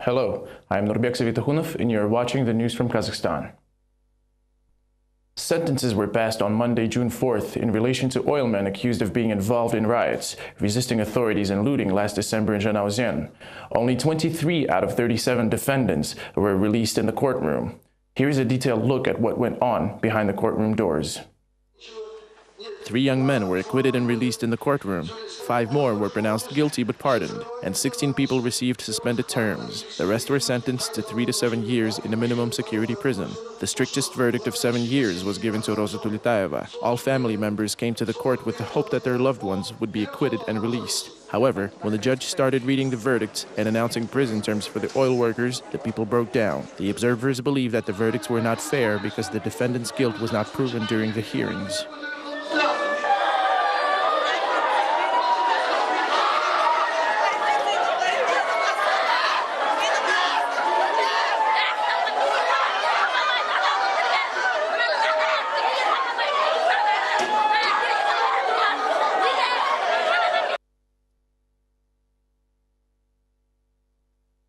Hello, I'm Nurbek Savitakhunov and you're watching the news from Kazakhstan. Sentences were passed on Monday, June 4th in relation to oilmen accused of being involved in riots, resisting authorities and looting last December in Zhanaozen. Only 23 out of 37 defendants were released in the courtroom. Here's a detailed look at what went on behind the courtroom doors. 3 young men were acquitted and released in the courtroom. 5 more were pronounced guilty but pardoned, and 16 people received suspended terms. The rest were sentenced to 3 to 7 years in a minimum security prison. The strictest verdict of 7 years was given to Roza Tulitaeva. All family members came to the court with the hope that their loved ones would be acquitted and released. However, when the judge started reading the verdict and announcing prison terms for the oil workers, the people broke down. The observers believe that the verdicts were not fair because the defendant's guilt was not proven during the hearings.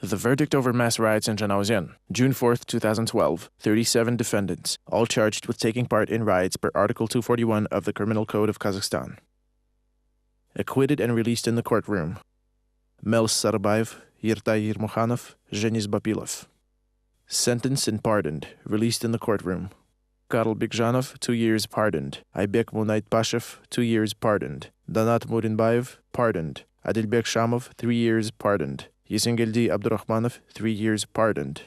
The verdict over mass riots in Zhanaozen, June 4, 2012, 37 defendants, all charged with taking part in riots per Article 241 of the Criminal Code of Kazakhstan. Acquitted and released in the courtroom: Mels Sarabayev, Yertai Yermokhanov, Zhenis Bapilov. Sentenced and pardoned, released in the courtroom: Karl Bigzhanov, 2 years, pardoned. Aybek Munait Pashev, 2 years, pardoned. Danat Murinbayev, pardoned. Adilbek Shamov, 3 years, pardoned. Yesengeldi Abdurrahmanov, 3 years, pardoned.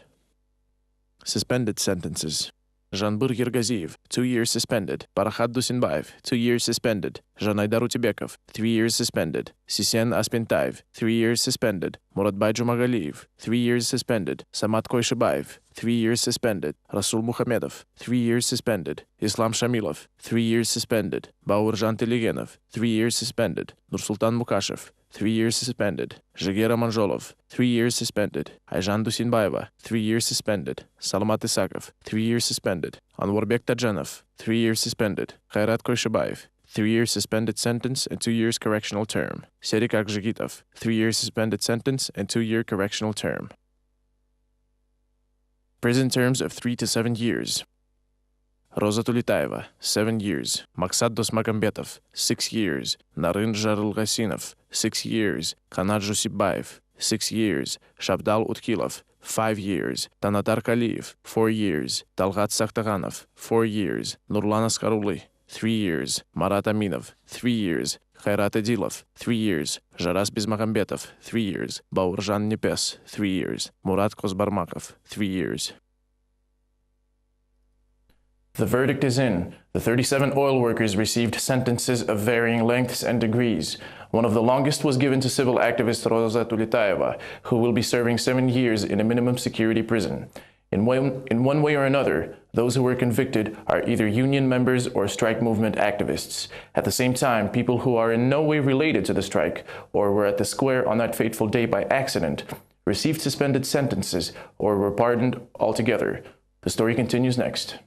Suspended sentences: Janbur Yergaziyev, 2 years, suspended. Parachat Dusinbayev, 2 years, suspended. Janaydar Utibekov, 3 years, suspended. Sisen Aspentayev, 3 years, suspended. Muratbay Jumagaliyev, 3 years, suspended. Samat Koyshabayev, 3 years, suspended. Rasul Muhamedov, 3 years, suspended. Islam Shamilov, 3 years, suspended. Baurjan Telegenov, 3 years, suspended. Nursultan Mukashev, 3 years, suspended. Jigera Manjolov, 3 years, suspended. Ayjan Dusinbayeva, 3 years, suspended. Salmat Isakov, 3 years, suspended. Anwarbek Tajanov, 3 years, suspended. Khairat Koyshabayev, 3 years suspended sentence and 2 years correctional term. Serik Akzhigitov, 3 years suspended sentence and 2-year correctional term. Prison terms of 3 to 7 years. Roza Tulitaeva, 7 years. Maksat Dosmagambetov, 6 years. Naren Jarulgasinov, 6 years. Kanat Jusibbayev, 6 years. Shabdal Utkilov, 5 years. Tanatar Kaliyev, 4 years. Talgat Sakhtaganov, 4 years. Nurlan Askaruli, 3 years. Marat Aminov, 3 years. Khairat Adilov, 3 years. Jaras Bizmagambetov, 3 years. Baurjan Nepes, 3 years. Murat Kozbarmakov, 3 years. The verdict is in. The 37 oil workers received sentences of varying lengths and degrees. One of the longest was given to civil activist Roza Tulitaeva, who will be serving 7 years in a minimum security prison. In one way or another, those who were convicted are either union members or strike movement activists. At the same time, people who are in no way related to the strike or were at the square on that fateful day by accident received suspended sentences or were pardoned altogether. The story continues next.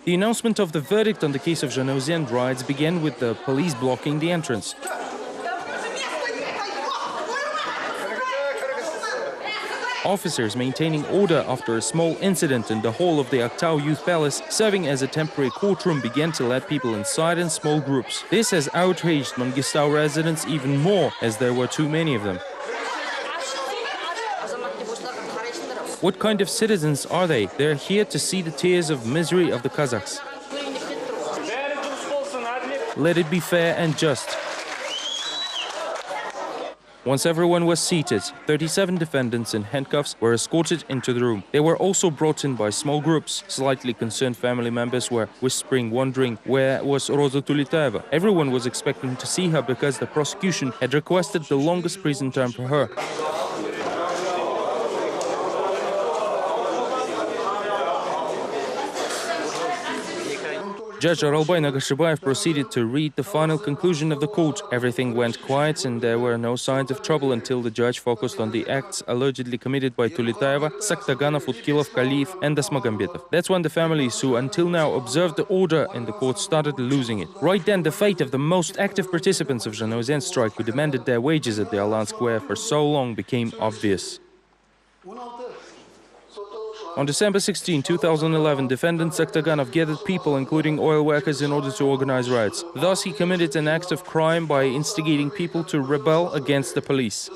The announcement of the verdict on the case of Zhanaozen riots began with the police blocking the entrance. Officers maintaining order after a small incident in the hall of the Aktau Youth Palace, serving as a temporary courtroom, began to let people inside in small groups. This has outraged Mangistau residents even more, as there were too many of them. What kind of citizens are they? They're here to see the tears of misery of the Kazakhs. Let it be fair and just. Once everyone was seated, 37 defendants in handcuffs were escorted into the room. They were also brought in by small groups. Slightly concerned family members were whispering, wondering where was Roza Tulitaeva. Everyone was expecting to see her because the prosecution had requested the longest prison term for her. Judge Aralbay Nagashibаев proceeded to read the final conclusion of the court. Everything went quiet and there were no signs of trouble until the judge focused on the acts allegedly committed by Tulitaeva, Saktaganov, Utkilov, Kaliyev and Dasmagambetov. That's when the families who until now observed the order in the court started losing it. Right then, the fate of the most active participants of Zhanaozian strike who demanded their wages at the Alan Square for so long became obvious. On December 16, 2011, defendant Saktaganov gathered people, including oil workers, in order to organize riots. Thus, he committed an act of crime by instigating people to rebel against the police.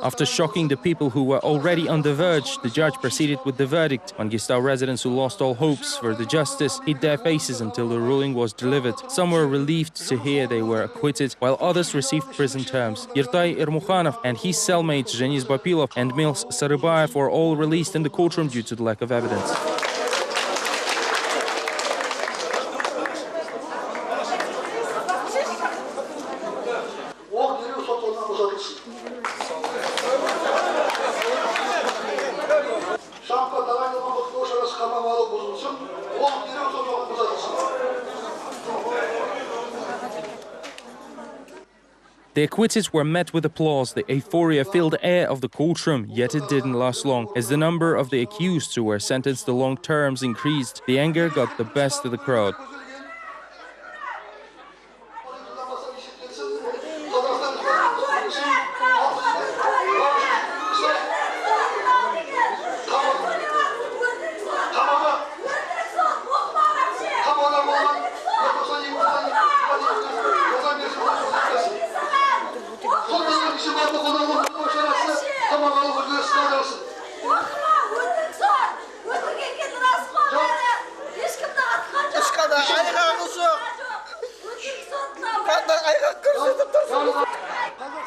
After shocking the people who were already on the verge, the judge proceeded with the verdict. Mangistau residents who lost all hopes for the justice hid their faces until the ruling was delivered. Some were relieved to hear they were acquitted, while others received prison terms. Yertai Ermukhanov and his cellmates Zhenis Bapilov and Mils Sarybayev were all released in the courtroom due to the lack of evidence. The acquitteds were met with applause. The euphoria filled the air of the courtroom, yet it didn't last long. As the number of the accused who were sentenced to long terms increased, the anger got the best of the crowd.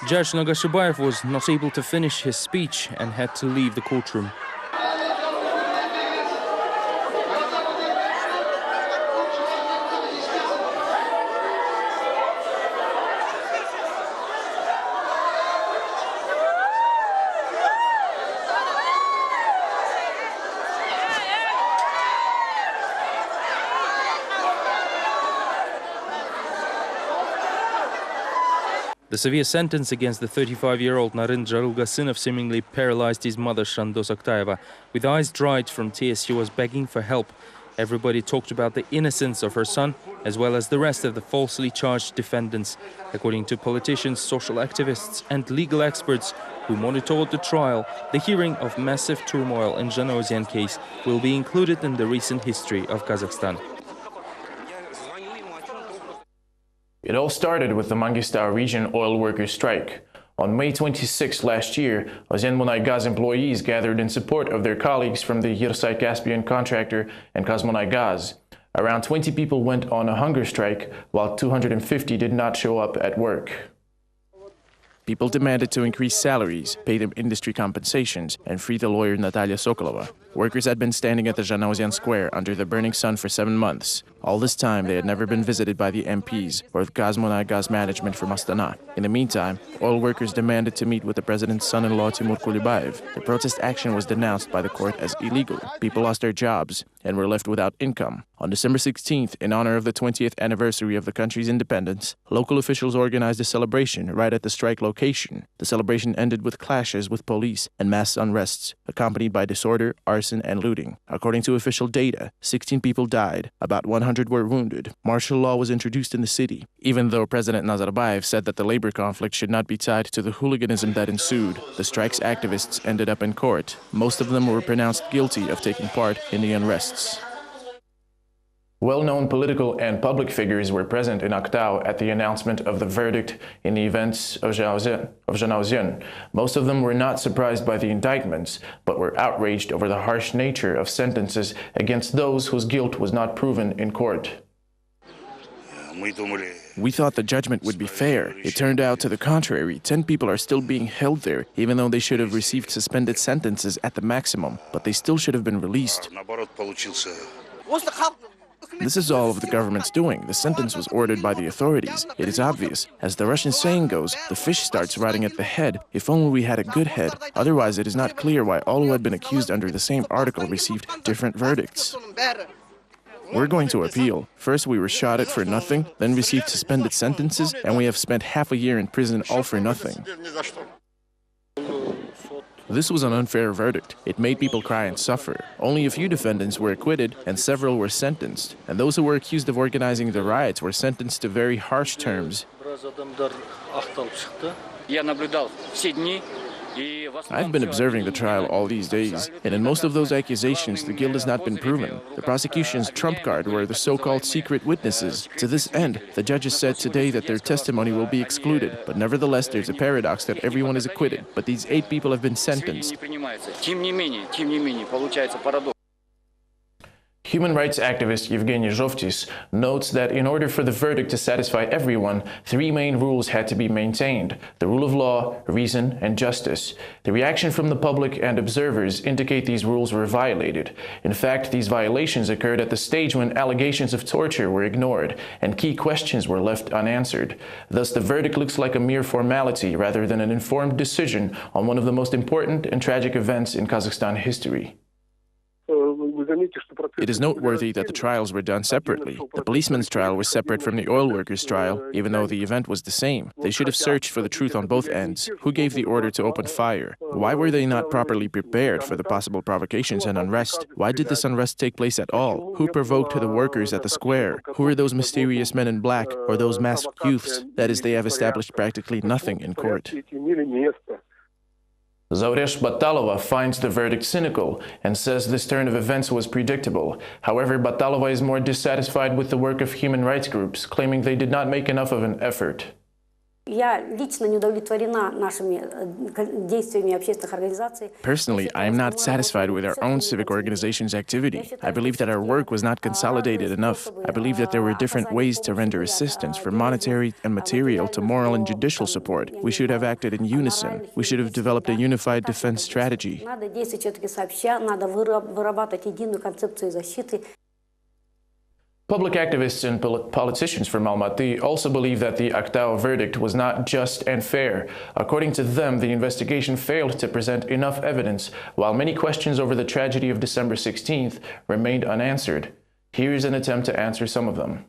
Judge Nagashibаев was not able to finish his speech and had to leave the courtroom. The severe sentence against the 35-year-old Naren Jarulgasynov seemingly paralyzed his mother, Shandos Aktayeva. With eyes dried from tears, she was begging for help. Everybody talked about the innocence of her son, as well as the rest of the falsely charged defendants. According to politicians, social activists and legal experts who monitored the trial, the hearing of massive turmoil in Zhanaozian case will be included in the recent history of Kazakhstan. It all started with the Mangistau region oil workers' strike. On May 26 last year, Ozyenmunay employees gathered in support of their colleagues from the Yersai Caspian contractor and Kazmunay. Around 20 people went on a hunger strike, while 250 did not show up at work. People demanded to increase salaries, pay them industry compensations, and free the lawyer Natalia Sokolova. Workers had been standing at the Zhanaozian Square under the burning sun for 7 months. All this time, they had never been visited by the MPs or the Kazmunay management from Astana. In the meantime, oil workers demanded to meet with the president's son-in-law Timur Kulibayev. The protest action was denounced by the court as illegal. People lost their jobs and were left without income. On December 16th, in honor of the 20th anniversary of the country's independence, local officials organized a celebration right at the strike location. The celebration ended with clashes with police and mass unrests, accompanied by disorder, arson, and looting. According to official data, 16 people died, about 100 were wounded. Martial law was introduced in the city. Even though President Nazarbayev said that the labor conflict should not be tied to the hooliganism that ensued, the strike's activists ended up in court. Most of them were pronounced guilty of taking part in the unrests. Well-known political and public figures were present in Aktau at the announcement of the verdict in the events of Zhanaozian. Most of them were not surprised by the indictments, but were outraged over the harsh nature of sentences against those whose guilt was not proven in court. We thought the judgment would be fair. It turned out to the contrary. 10 people are still being held there, even though they should have received suspended sentences at the maximum, but they still should have been released. This is all of the government's doing. The sentence was ordered by the authorities. It is obvious. As the Russian saying goes, the fish starts rotting at the head. If only we had a good head. Otherwise, it is not clear why all who had been accused under the same article received different verdicts. We're going to appeal. First, we were shot at for nothing, then received suspended sentences, and we have spent half a year in prison all for nothing. This was an unfair verdict. It made people cry and suffer. Only a few defendants were acquitted, and several were sentenced. And those who were accused of organizing the riots were sentenced to very harsh terms. I've been observing the trial all these days, and in most of those accusations, the guilt has not been proven. The prosecution's trump card were the so-called secret witnesses. To this end, the judges said today that their testimony will be excluded, but nevertheless, there's a paradox that everyone is acquitted, but these 8 people have been sentenced. Human rights activist Yevgeny Zhovtis notes that in order for the verdict to satisfy everyone, 3 main rules had to be maintained: the rule of law, reason, and justice. The reaction from the public and observers indicate these rules were violated. In fact, these violations occurred at the stage when allegations of torture were ignored and key questions were left unanswered. Thus, the verdict looks like a mere formality rather than an informed decision on one of the most important and tragic events in Kazakhstan history. It is noteworthy that the trials were done separately. The policeman's trial was separate from the oil workers' trial, even though the event was the same. They should have searched for the truth on both ends. Who gave the order to open fire? Why were they not properly prepared for the possible provocations and unrest? Why did this unrest take place at all? Who provoked the workers at the square? Who are those mysterious men in black or those masked youths? That is, they have established practically nothing in court. Zauresh Batalova finds the verdict cynical and says this turn of events was predictable. However, Batalova is more dissatisfied with the work of human rights groups, claiming they did not make enough of an effort. Personally, I am not satisfied with our own civic organization's activity. I believe that our work was not consolidated enough. I believe that there were different ways to render assistance, from monetary and material to moral and judicial support. We should have acted in unison. We should have developed a unified defense strategy. Public activists and politicians from Almaty also believe that the Aktau verdict was not just and fair. According to them, the investigation failed to present enough evidence, while many questions over the tragedy of December 16th remained unanswered. Here is an attempt to answer some of them.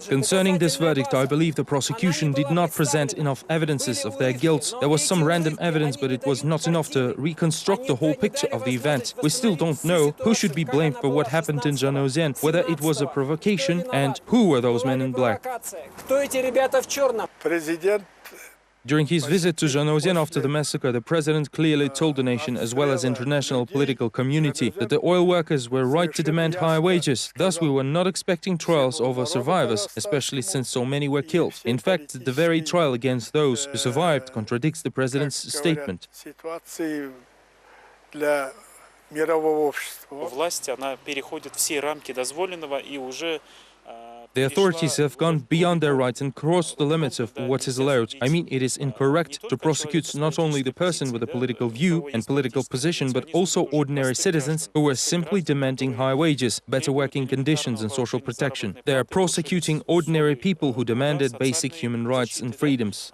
Concerning this verdict, I believe the prosecution did not present enough evidences of their guilt. There was some random evidence, but it was not enough to reconstruct the whole picture of the event. We still don't know who should be blamed for what happened in Zhanaozen, whether it was a provocation, and who were those men in black. During his visit to Zhanaozen after the massacre, the president clearly told the nation, as well as international political community, that the oil workers were right to demand higher wages. Thus, we were not expecting trials over survivors, especially since so many were killed. In fact, the very trial against those who survived contradicts the president's statement. The authorities have gone beyond their rights and crossed the limits of what is allowed. I mean, it is incorrect to prosecute not only the person with a political view and political position, but also ordinary citizens who were simply demanding higher wages, better working conditions and social protection. They are prosecuting ordinary people who demanded basic human rights and freedoms.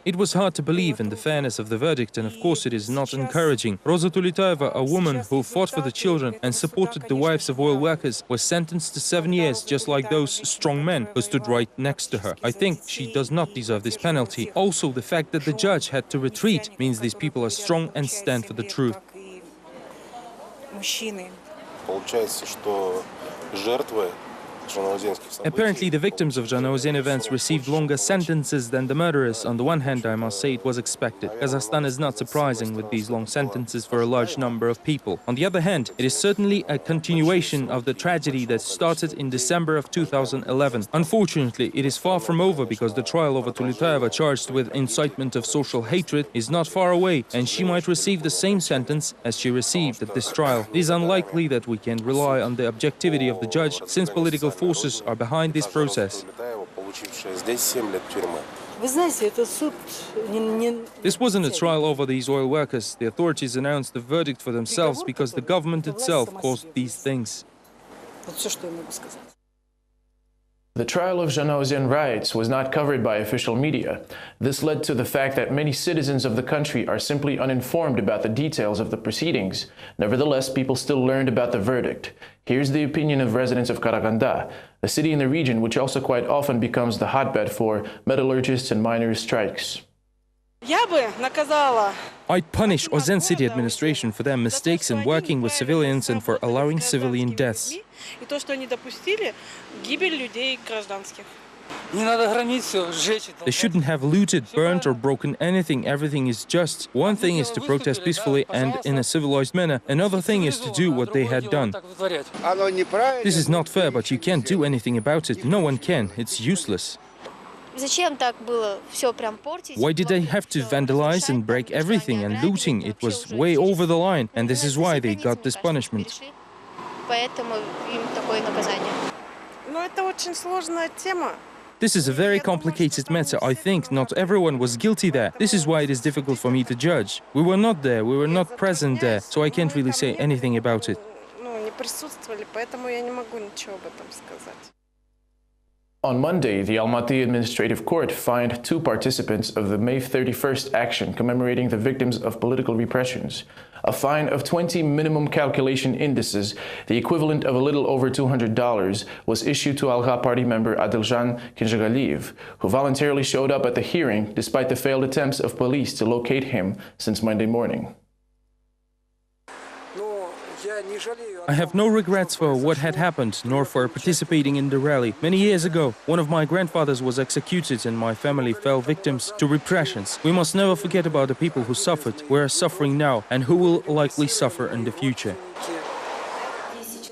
It was hard to believe in the fairness of the verdict, and of course it is not encouraging. Roza Tulitaeva, a woman who fought for the children and supported the wives of oil workers, was sentenced to 7 years, just like those strong men who stood right next to her. I think she does not deserve this penalty. Also, the fact that the judge had to retreat means these people are strong and stand for the truth. Apparently, the victims of Zhanaozen events received longer sentences than the murderers. On the one hand, I must say it was expected. Kazakhstan is not surprising with these long sentences for a large number of people. On the other hand, it is certainly a continuation of the tragedy that started in December of 2011. Unfortunately, it is far from over because the trial over Tulitaeva, charged with incitement of social hatred, is not far away, and she might receive the same sentence as she received at this trial. It is unlikely that we can rely on the objectivity of the judge, since political forces are behind this process. This wasn't a trial over these oil workers. The authorities announced the verdict for themselves because the government itself caused these things. The trial of Zhanaozen riots was not covered by official media. This led to the fact that many citizens of the country are simply uninformed about the details of the proceedings. Nevertheless, people still learned about the verdict. Here's the opinion of residents of Karaganda, a city in the region which also quite often becomes the hotbed for metallurgists and miners' strikes. I'd punish Ozen city administration for their mistakes in working with civilians and for allowing civilian deaths. They shouldn't have looted, burnt or broken anything. Everything is just. One thing is to protest peacefully and in a civilized manner. Another thing is to do what they had done. This is not fair, but you can't do anything about it. No one can. It's useless. Why did they have to vandalize and break everything and looting? It was way over the line, and this is why they got this punishment. This is a very complicated matter. I think not everyone was guilty there. This is why it is difficult for me to judge. We were not there, we were not present there, so I can't really say anything about it. On Monday, the Almaty Administrative Court fined 2 participants of the May 31st action commemorating the victims of political repressions. A fine of 20 minimum calculation indices, the equivalent of a little over $200, was issued to Alga party member Adiljan Kinjagaliyev, who voluntarily showed up at the hearing despite the failed attempts of police to locate him since Monday morning. I have no regrets for what had happened, nor for participating in the rally. Many years ago, one of my grandfathers was executed and my family fell victims to repressions. We must never forget about the people who suffered, who are suffering now, and who will likely suffer in the future.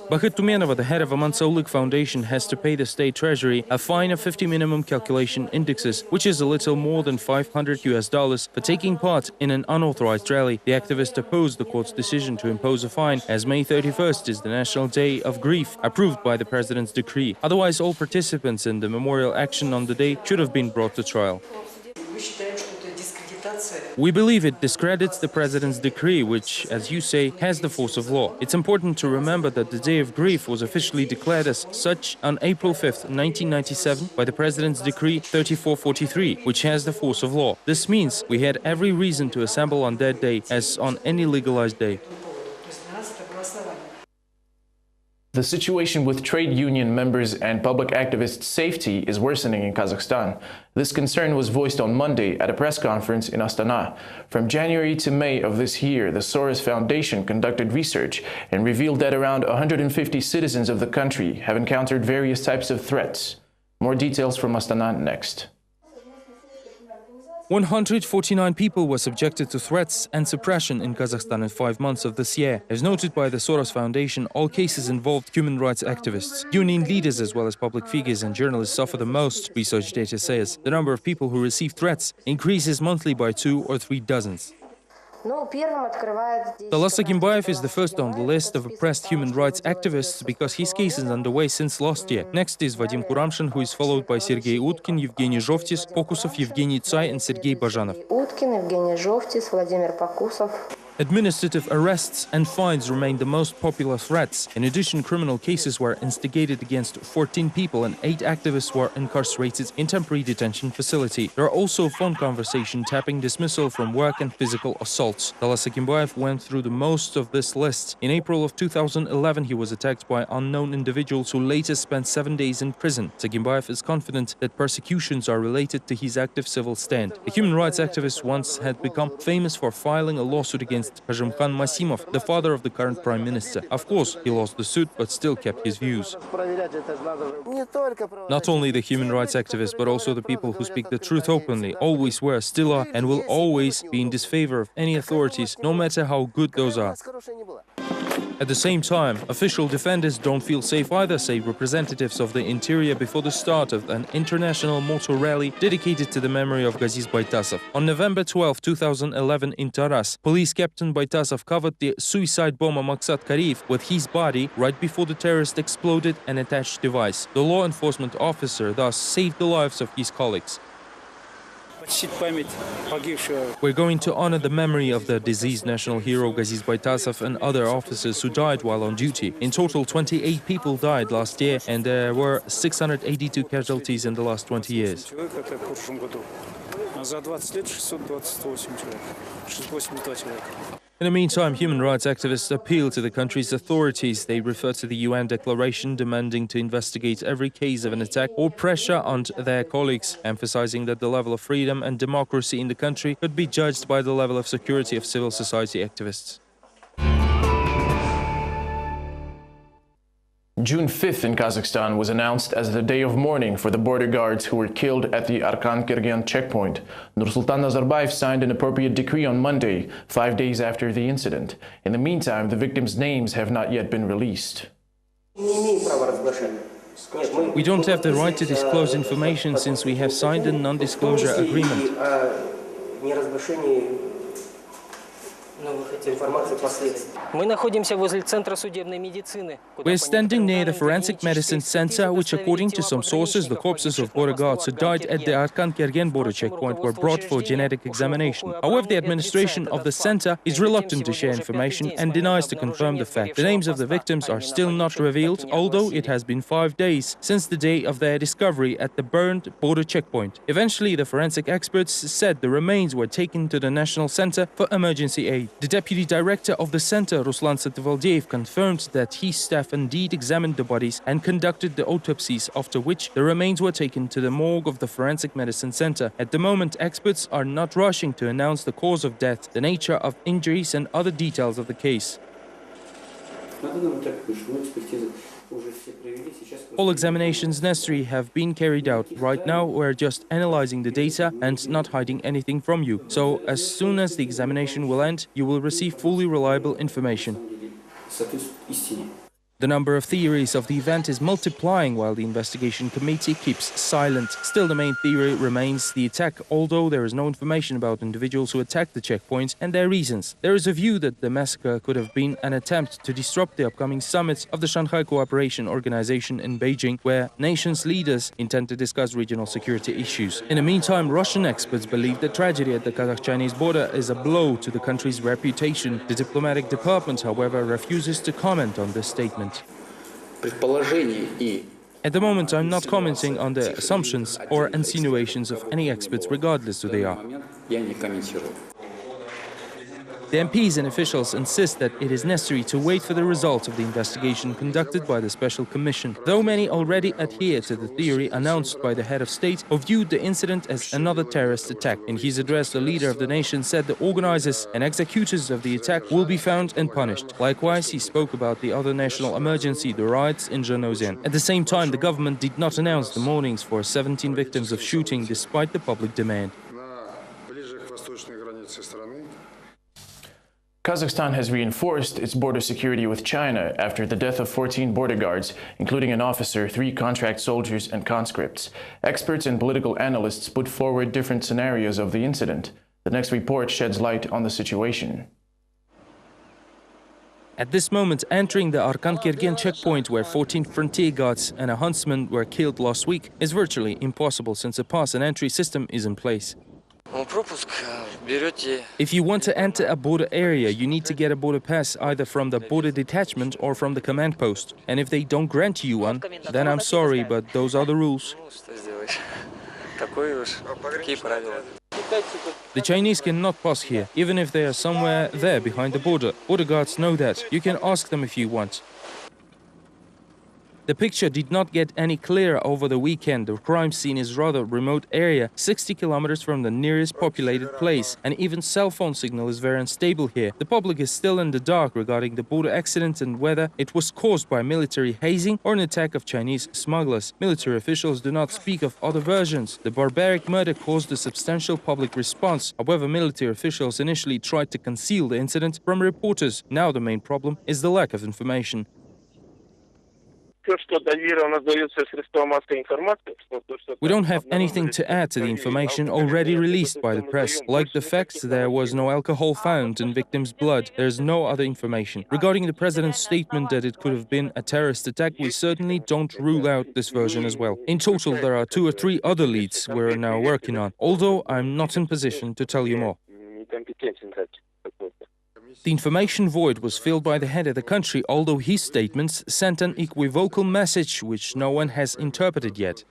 Bahit Tumenova, the head of Amansauluk Foundation, has to pay the state treasury a fine of 50 minimum calculation indexes, which is a little more than $500 for taking part in an unauthorized rally. The activist opposed the court's decision to impose a fine, as May 31st is the National Day of Grief, approved by the president's decree. Otherwise, all participants in the memorial action on the day should have been brought to trial. We believe it discredits the president's decree, which, as you say, has the force of law. It's important to remember that the Day of Grief was officially declared as such on April 5th, 1997 by the president's decree 3443, which has the force of law. This means we had every reason to assemble on that day as on any legalized day. The situation with trade union members and public activists' safety is worsening in Kazakhstan. This concern was voiced on Monday at a press conference in Astana. From January to May of this year, the Soros Foundation conducted research and revealed that around 150 citizens of the country have encountered various types of threats. More details from Astana next. 149 people were subjected to threats and suppression in Kazakhstan in 5 months of this year. As noted by the Soros Foundation, all cases involved human rights activists. Union leaders as well as public figures and journalists suffer the most, research data says. The number of people who receive threats increases monthly by 2 or 3 dozens. Talas Akimbayev is the first on the list of oppressed human rights activists because his case is underway since last year. Next is Vadim Kuramshin, who is followed by Sergei Utkin, Evgeny Zhovtis, Pokusov, Evgeny Tsai and Sergei Bajanov. Administrative arrests and fines remain the most popular threats. In addition, criminal cases were instigated against 14 people and 8 activists were incarcerated in temporary detention facility. There are also phone conversations tapping dismissal from work and physical assaults. Talas Akimbayev went through the most of this list. In April of 2011, he was attacked by unknown individuals who later spent 7 days in prison. Akimbayev is confident that persecutions are related to his active civil stand. The human rights activist once had become famous for filing a lawsuit against Kazhimkhan Masimov, the father of the current prime minister. Of course, he lost the suit, but still kept his views. Not only the human rights activists, but also the people who speak the truth openly, always were, still are, and will always be in disfavor of any authorities, no matter how good those are. At the same time, official defenders don't feel safe either, say representatives of the interior before the start of an international motor rally dedicated to the memory of Gaziz Baitasov. On November 12, 2011 in Taras, police captain Baitasov covered the suicide bomber Maksat Kariev with his body right before the terrorist exploded an attached device. The law enforcement officer thus saved the lives of his colleagues. We're going to honor the memory of the deceased national hero Gaziz Baitasov and other officers who died while on duty. In total, 28 people died last year, and there were 682 casualties in the last 20 years. In the meantime, human rights activists appeal to the country's authorities. They refer to the UN declaration demanding to investigate every case of an attack or pressure on their colleagues, emphasizing that the level of freedom and democracy in the country could be judged by the level of security of civil society activists. June 5th in Kazakhstan was announced as the day of mourning for the border guards who were killed at the Arkan-Kergen checkpoint. Nursultan Nazarbayev signed an appropriate decree on Monday, 5 days after the incident. In the meantime, the victims' names have not yet been released. We don't have the right to disclose information since we have signed a non-disclosure agreement. We're standing near the Forensic Medicine Center, which, according to some sources, the corpses of border guards who died at the Arkan-Kergen border checkpoint were brought for genetic examination. However, the administration of the center is reluctant to share information and denies to confirm the fact. The names of the victims are still not revealed, although it has been 5 days since the day of their discovery at the burned border checkpoint. Eventually, the forensic experts said the remains were taken to the National Center for Emergency Aid. The deputy director of the center, Ruslan Satyvaldeyev, confirmed that his staff indeed examined the bodies and conducted the autopsies, after which the remains were taken to the morgue of the Forensic Medicine Center. At the moment, experts are not rushing to announce the cause of death, the nature of injuries and other details of the case. All examinations necessary have been carried out. Right now, we're just analyzing the data and not hiding anything from you. So, as soon as the examination will end, you will receive fully reliable information. The number of theories of the event is multiplying while the investigation committee keeps silent. Still, the main theory remains the attack, although there is no information about individuals who attacked the checkpoints and their reasons. There is a view that the massacre could have been an attempt to disrupt the upcoming summit of the Shanghai Cooperation Organization in Beijing, where nations' leaders intend to discuss regional security issues. In the meantime, Russian experts believe the tragedy at the Kazakh-Chinese border is a blow to the country's reputation. The diplomatic department, however, refuses to comment on this statement. At the moment, I'm not commenting on the assumptions or insinuations of any experts, regardless who they are. The MPs and officials insist that it is necessary to wait for the results of the investigation conducted by the Special Commission, though many already adhere to the theory announced by the head of state, who viewed the incident as another terrorist attack. In his address, the leader of the nation said the organizers and executors of the attack will be found and punished. Likewise, he spoke about the other national emergency, the riots in Zhanaozen. At the same time, the government did not announce the mournings for 17 victims of shooting, despite the public demand. Kazakhstan has reinforced its border security with China after the death of 14 border guards, including an officer, 3 contract soldiers, and conscripts. Experts and political analysts put forward different scenarios of the incident. The next report sheds light on the situation. At this moment, entering the Arkan-Kergen checkpoint, where 14 frontier guards and a huntsman were killed last week, is virtually impossible since a pass and entry system is in place. If you want to enter a border area, you need to get a border pass either from the border detachment or from the command post. And if they don't grant you one, then I'm sorry, but those are the rules. The Chinese cannot pass here, even if they are somewhere there behind the border. Border guards know that. You can ask them if you want. The picture did not get any clearer over the weekend. The crime scene is rather remote area, 60 kilometers from the nearest populated place, and even cell phone signal is very unstable here. The public is still in the dark regarding the border accident and whether it was caused by military hazing or an attack of Chinese smugglers. Military officials do not speak of other versions. The barbaric murder caused a substantial public response. However, military officials initially tried to conceal the incident from reporters. Now the main problem is the lack of information. We don't have anything to add to the information already released by the press. Like the facts, there was no alcohol found in victims' blood. There is no other information. Regarding the president's statement that it could have been a terrorist attack, we certainly don't rule out this version as well. In total, there are 2 or 3 other leads we're now working on, although I'm not in position to tell you more. The information void was filled by the head of the country, although his statements sent an equivocal message which no one has interpreted yet.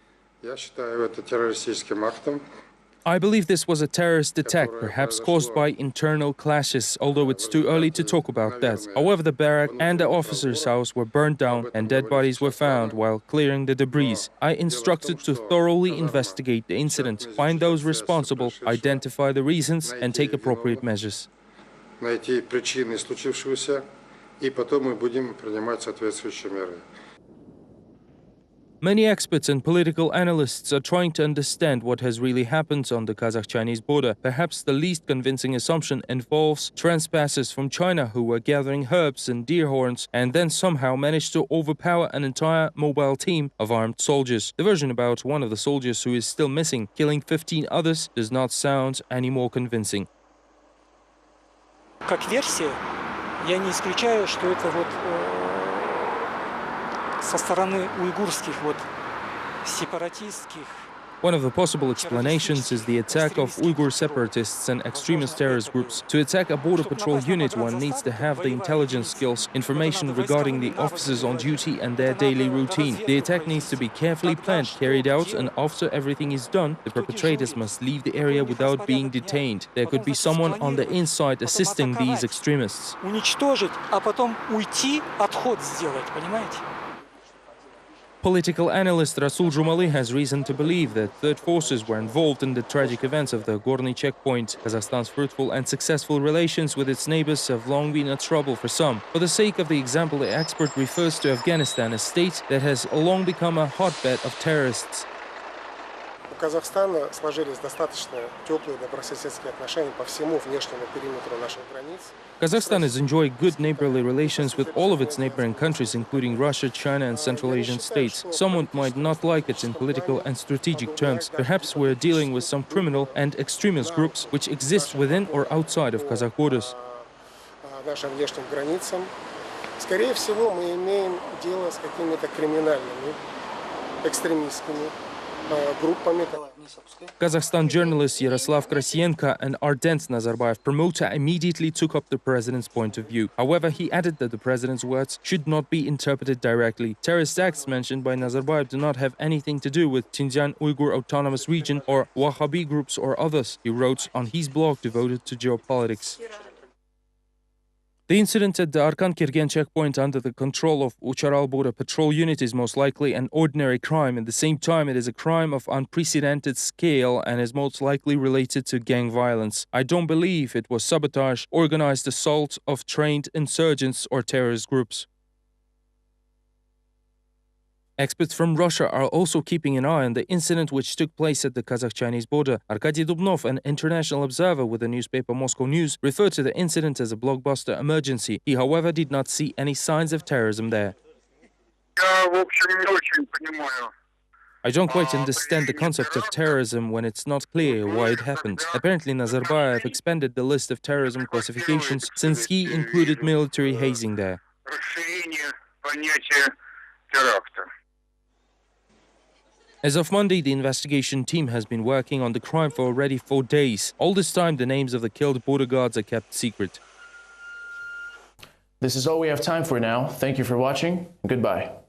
I believe this was a terrorist attack, perhaps caused by internal clashes, although it's too early to talk about that. However, the barrack and the officer's house were burned down and dead bodies were found while clearing the debris. I instructed to thoroughly investigate the incident, find those responsible, identify the reasons and take appropriate measures. Найти причины случившегося, и потом мы будем принимать соответствующие меры. Many experts and political analysts are trying to understand what has really happened on the Kazakh-Chinese border. Perhaps the least convincing assumption involves trespassers from China who were gathering herbs and deer horns and then somehow managed to overpower an entire mobile team of armed soldiers. The version about one of the soldiers who is still missing, killing 15 others, does not sound any more convincing. Как версия, я не исключаю, что это вот со стороны уйгурских вот сепаратистских. One of the possible explanations is the attack of Uyghur separatists and extremist terrorist groups. To attack a border patrol unit, one needs to have the intelligence skills, information regarding the officers on duty and their daily routine. The attack needs to be carefully planned, carried out, and after everything is done, the perpetrators must leave the area without being detained. There could be someone on the inside assisting these extremists. Уничтожить, а потом уйти, отход сделать, понимаете? Political analyst Rasul Jumali has reason to believe that third forces were involved in the tragic events of the Gorny checkpoint. Kazakhstan's fruitful and successful relations with its neighbors have long been a trouble for some. For the sake of the example, the expert refers to Afghanistan, a state that has long become a hotbed of terrorists. У Казахстана сложились достаточно теплые добрососедские отношения по всему внешнему периметру наших границ. Kazakhstan is enjoying good neighborly relations with all of its neighboring countries, including Russia, China, and Central Asian states. Someone might not like it in political and strategic terms. Perhaps we're dealing with some criminal and extremist groups which exist within or outside of Kazakh borders. Нашим внешним границам. Скорее всего, мы имеем дело с какими-то криминальными, экстремистскими группами. Kazakhstan journalist Yaroslav Krasienko and ardent Nazarbayev promoter immediately took up the president's point of view. However, he added that the president's words should not be interpreted directly. Terrorist acts mentioned by Nazarbayev do not have anything to do with Xinjiang Uyghur Autonomous Region or Wahhabi groups or others, he wrote on his blog devoted to geopolitics. The incident at the Arkan-Kirgen checkpoint under the control of Ucharal Border Patrol Unit is most likely an ordinary crime. At the same time, it is a crime of unprecedented scale and is most likely related to gang violence. I don't believe it was sabotage, organized assault of trained insurgents or terrorist groups. Experts from Russia are also keeping an eye on the incident which took place at the Kazakh-Chinese border. Arkady Dubnov, an international observer with the newspaper Moscow News, referred to the incident as a blockbuster emergency. He, however, did not see any signs of terrorism there. I don't quite understand the concept of terrorism when it's not clear why it happened. Apparently, Nazarbayev expanded the list of terrorism classifications since he included military hazing there. As of Monday, the investigation team has been working on the crime for already 4 days. All this time, the names of the killed border guards are kept secret. This is all we have time for now. Thank you for watching. Goodbye.